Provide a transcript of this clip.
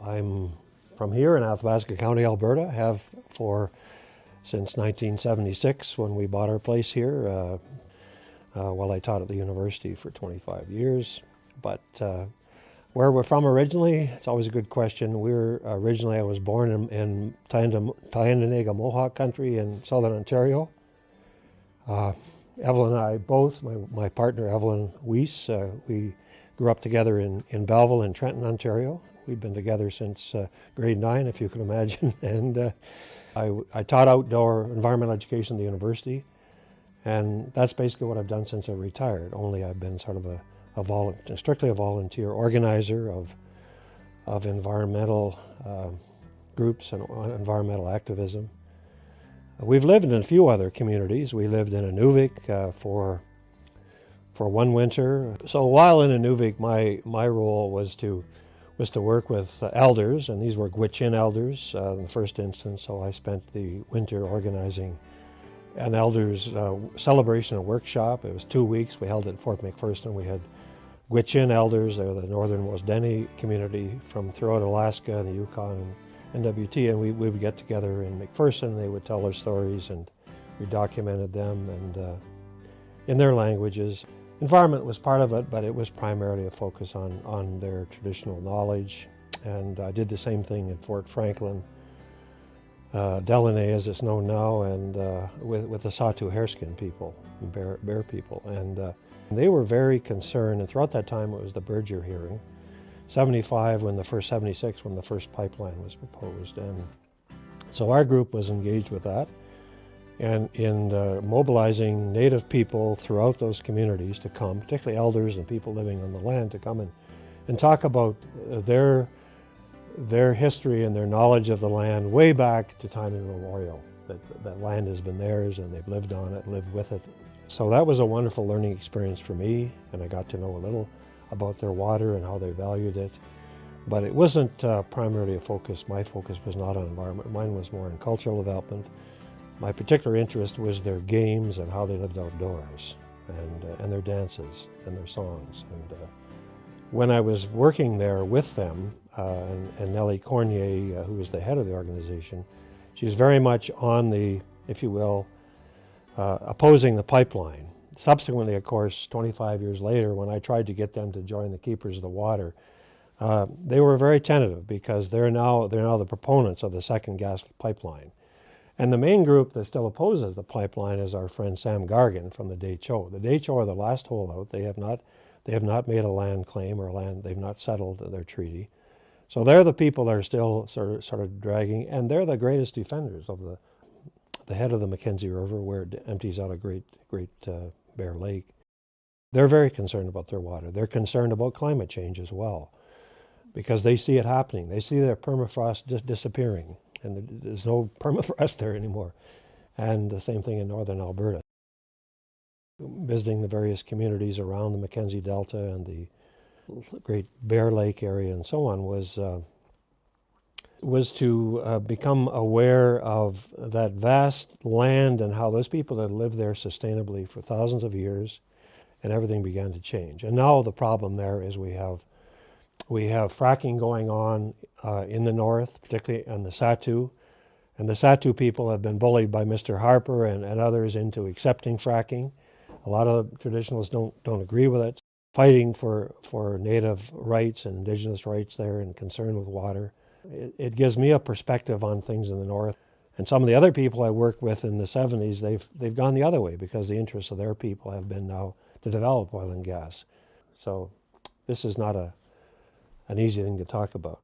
I'm from here in Athabasca County, Alberta. Have since 1976 when we bought our place here. While I taught at the university for 25 years. But where we're from originally, it's always a good question. I was born in Tyendinaga Mohawk country in southern Ontario. Evelyn and I both, my partner Evelyn Weiss, we grew up together in Belleville in Trenton, Ontario. We've been together since grade 9, if you can imagine. And I taught outdoor environmental education at the university. And that's basically what I've done since I retired, only I've been sort of strictly a volunteer organizer of environmental groups and environmental activism. We've lived in a few other communities. We lived in Inuvik for one winter. So while in Inuvik, my role was to work with elders, and these were Gwich'in elders in the first instance, so I spent the winter organizing an elders celebration and workshop. It was 2 weeks. We held it at Fort McPherson. We had Gwich'in elders, they're the northernmost Dene community from throughout Alaska and the Yukon and NWT, and we would get together in McPherson. They would tell their stories, and we documented them and in their languages. Environment was part of it, but it was primarily a focus on their traditional knowledge. And I did the same thing at Fort Franklin, Delaney as it's known now, and with the Sato Hareskin people, bear people. And they were very concerned, and throughout that time it was the Berger hearing, 76 when the first pipeline was proposed. And so our group was engaged with that and in mobilizing Native people throughout those communities to come, particularly elders and people living on the land, to come and talk about their history and their knowledge of the land way back to time immemorial. That land has been theirs and they've lived on it, lived with it. So that was a wonderful learning experience for me, and I got to know a little about their water and how they valued it. But it wasn't primarily a focus. My focus was not on environment. Mine was more on cultural development. My particular interest was their games and how they lived outdoors, and their dances and their songs. And when I was working there with them, and Nellie Cornier, who was the head of the organization, she's very much on the, if you will, opposing the pipeline. Subsequently, of course, 25 years later, when I tried to get them to join the Keepers of the Water, they were very tentative because they're now the proponents of the second gas pipeline. And the main group that still opposes the pipeline is our friend Sam Gargan from the Decho. The Decho are the last holdout. They have not made a land claim they've not settled their treaty. So they're the people that are still sort of dragging, and they're the greatest defenders of the head of the Mackenzie River, where it empties out a great Bear Lake. They're very concerned about their water. They're concerned about climate change as well, because they see it happening. They see their permafrost disappearing, and there's no permafrost there anymore. And the same thing in northern Alberta. Visiting the various communities around the Mackenzie Delta and the Great Bear Lake area and so on was to become aware of that vast land and how those people had lived there sustainably for thousands of years, and everything began to change. And now the problem there is we have fracking going on in the north, particularly on the Sato, and the Sato people have been bullied by Mr. Harper and others into accepting fracking. A lot of traditionalists don't agree with it, fighting for Native rights and Indigenous rights there and concern with water. It gives me a perspective on things in the north. And some of the other people I worked with in the 70s, they've gone the other way because the interests of their people have been now to develop oil and gas. So this is not an easy thing to talk about.